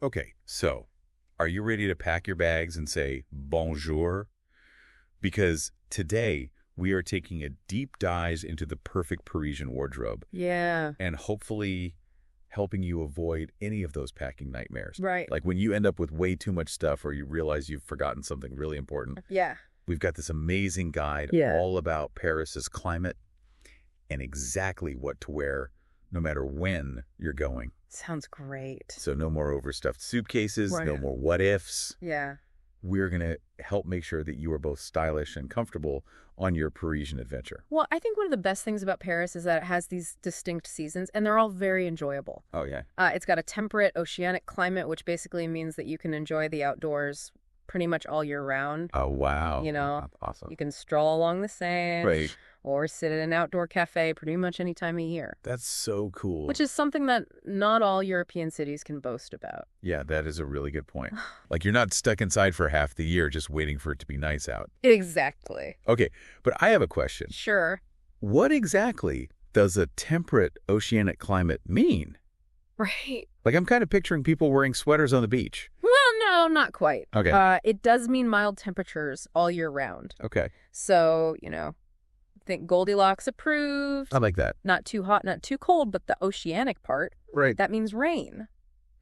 Okay, so are you ready to pack your bags and say bonjour? Because today we are taking a deep dive into the perfect Parisian wardrobe Yeah, and hopefully helping you avoid any of those packing nightmares. right. Like when you end up with way too much stuff or you realize you've forgotten something really important. Yeah. We've got this amazing guide Yeah. all about Paris's climate and exactly what to wear no matter when you're going. Sounds great. So no more overstuffed suitcases, Right. no more what ifs. Yeah. We're going to help make sure that you are both stylish and comfortable on your Parisian adventure. Well, I think one of the best things about Paris is that it has these distinct seasons, and they're all very enjoyable. Oh, yeah. It's got a temperate oceanic climate, which basically means that you can enjoy the outdoors pretty much all year round. Oh, wow. You know, That's awesome. You can stroll along the sand Right. or sit at an outdoor cafe pretty much any time of year, That's so cool. which is something that not all European cities can boast about. Yeah, that is a really good point. Like you're not stuck inside for half the year just waiting for it to be nice out. Exactly. Okay, but I have a question. Sure. What exactly does a temperate oceanic climate mean? Right. Like I'm kind of picturing people wearing sweaters on the beach. Well, no, not quite. Okay. It does mean mild temperatures all year round. Okay. So, think Goldilocks approved. I like that. Not too hot, not too cold, but the oceanic part, Right. that means rain.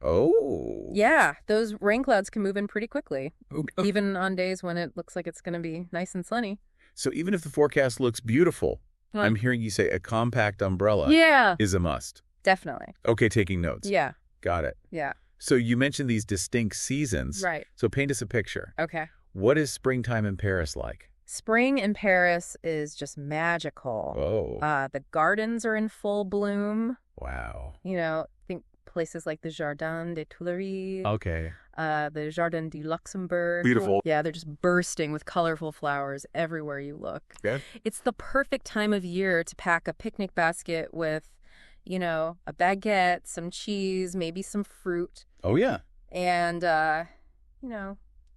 Oh. Yeah, those rain clouds can move in pretty quickly, Okay. even on days when it looks like it's going to be nice and sunny. So even if the forecast looks beautiful, Huh. I'm hearing you say a compact umbrella Yeah, is a must. definitely. Okay, taking notes. Yeah, Got it. yeah, So you mentioned these distinct seasons. right. So paint us a picture. Okay. What is springtime in Paris like? Spring in Paris is just magical. Oh, The gardens are in full bloom. wow. Think places like the Jardin des Tuileries, Okay. the Jardin du Luxembourg. Beautiful. Yeah, they're just bursting with colorful flowers everywhere you look. Okay. It's the perfect time of year to pack a picnic basket with, a baguette, some cheese, maybe some fruit, Oh, yeah. and,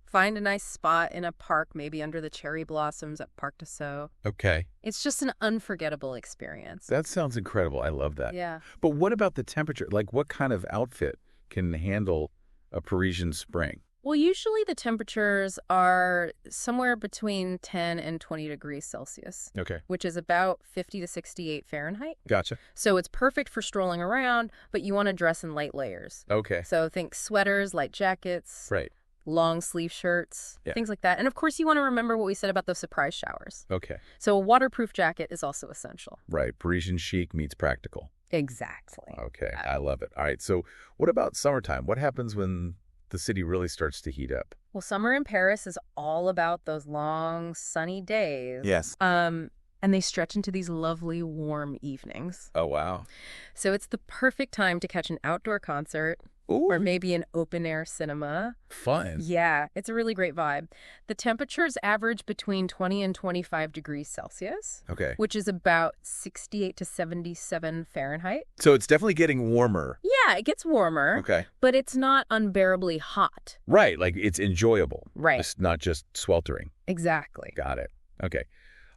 find a nice spot in a park, maybe under the cherry blossoms at Parc de Sceaux. Okay. It's just an unforgettable experience. That sounds incredible. I love that. Yeah. But what about the temperature? Like what kind of outfit can handle a Parisian spring? Well, usually the temperatures are somewhere between 10 and 20 degrees Celsius, Okay. which is about 50 to 68 Fahrenheit. Gotcha. So it's perfect for strolling around, but you want to dress in light layers. Okay. So think sweaters, light jackets, Right. long sleeve shirts, Yeah. things like that. And of course, you want to remember what we said about those surprise showers. Okay. So a waterproof jacket is also essential. Right. Parisian chic meets practical. Exactly. Okay. I love it. All right. So what about summertime? What happens when the city really starts to heat up? Well, summer in Paris is all about those long, sunny days. Yes. And they stretch into these lovely, warm evenings. Oh, wow. So it's the perfect time to catch an outdoor concert Ooh, or maybe an open-air cinema. fun. Yeah, it's a really great vibe. The temperatures average between 20 and 25 degrees Celsius, Okay. which is about 68 to 77 Fahrenheit. So it's definitely getting warmer. Yeah, it gets warmer, Okay. but it's not unbearably hot. Right. Like it's enjoyable. Right. It's not just sweltering. Exactly. Got it. Okay.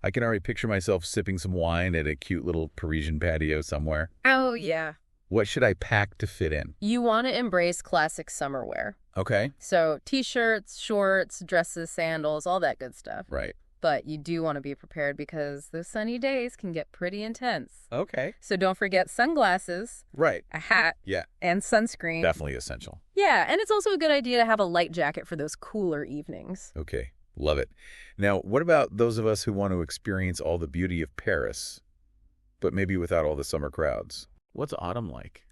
I can already picture myself sipping some wine at a cute little Parisian patio somewhere. Oh, yeah. What should I pack to fit in? You want to embrace classic summer wear. Okay. So t-shirts, shorts, dresses, sandals, all that good stuff. Right. But you do want to be prepared because those sunny days can get pretty intense. Okay. So don't forget sunglasses, Right. a hat, Yeah. and sunscreen. Definitely essential. Yeah, and it's also a good idea to have a light jacket for those cooler evenings. Okay. Love it. Now, what about those of us who want to experience all the beauty of Paris, but maybe without all the summer crowds? What's autumn like?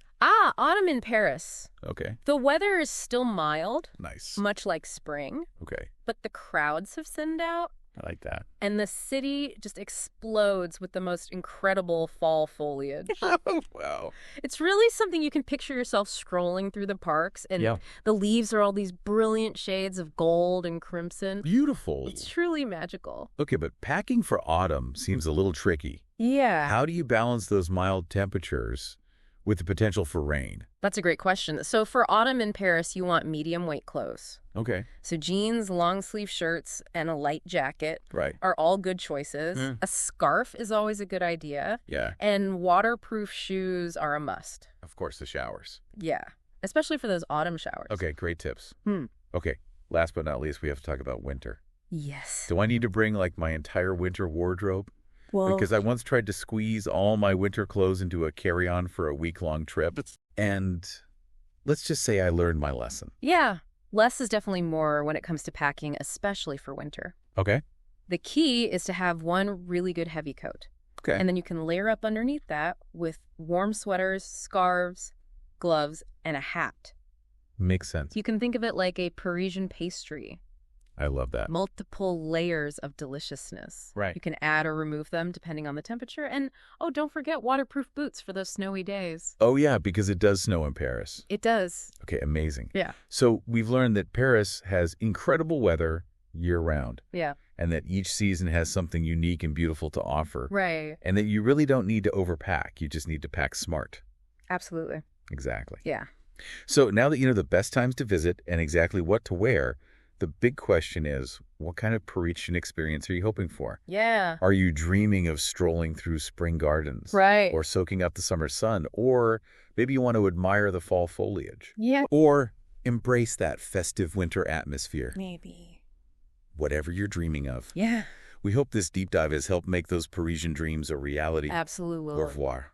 Autumn in Paris. Okay. The weather is still mild, Nice. much like spring, Okay. but the crowds have thinned out. I like that. And the city just explodes with the most incredible fall foliage. Oh, wow. It's really something you can picture yourself scrolling through the parks, and Yeah. the leaves are all these brilliant shades of gold and crimson. Beautiful. It's truly magical. Okay, but packing for autumn seems a little tricky. Yeah. How do you balance those mild temperatures with the potential for rain? That's a great question. So for autumn in Paris, you want medium weight clothes. Okay. So jeans, long sleeve shirts, and a light jacket Right. are all good choices. Mm. A scarf is always a good idea. Yeah. And waterproof shoes are a must. Of course, the showers. Yeah. especially for those autumn showers. Okay, great tips. Hmm. Okay, last but not least, we have to talk about winter. Yes. Do I need to bring like my entire winter wardrobe? Well, Because I once tried to squeeze all my winter clothes into a carry-on for a week-long trip. And let's just say I learned my lesson. yeah, less is definitely more when it comes to packing, especially for winter. Okay? The key is to have one really good heavy coat. Okay. And then you can layer up underneath that with warm sweaters, scarves, gloves, and a hat. Makes sense. You can think of it like a Parisian pastry. I love that. Multiple layers of deliciousness. Right. You can add or remove them depending on the temperature. And, oh, don't forget waterproof boots for those snowy days. Oh, yeah, because it does snow in Paris. It does. Okay, amazing. Yeah. So we've learned that Paris has incredible weather year-round, Yeah. and that each season has something unique and beautiful to offer, Right. and that you really don't need to overpack. You just need to pack smart. Absolutely. Exactly. Yeah. So now that you know the best times to visit and exactly what to wear, the big question is, what kind of Parisian experience are you hoping for? Yeah. Are you dreaming of strolling through spring gardens? Right. Or soaking up the summer sun? Or maybe you want to admire the fall foliage? Yeah. Or embrace that festive winter atmosphere? Maybe. Whatever you're dreaming of. Yeah. We hope this deep dive has helped make those Parisian dreams a reality. Absolutely. Au revoir.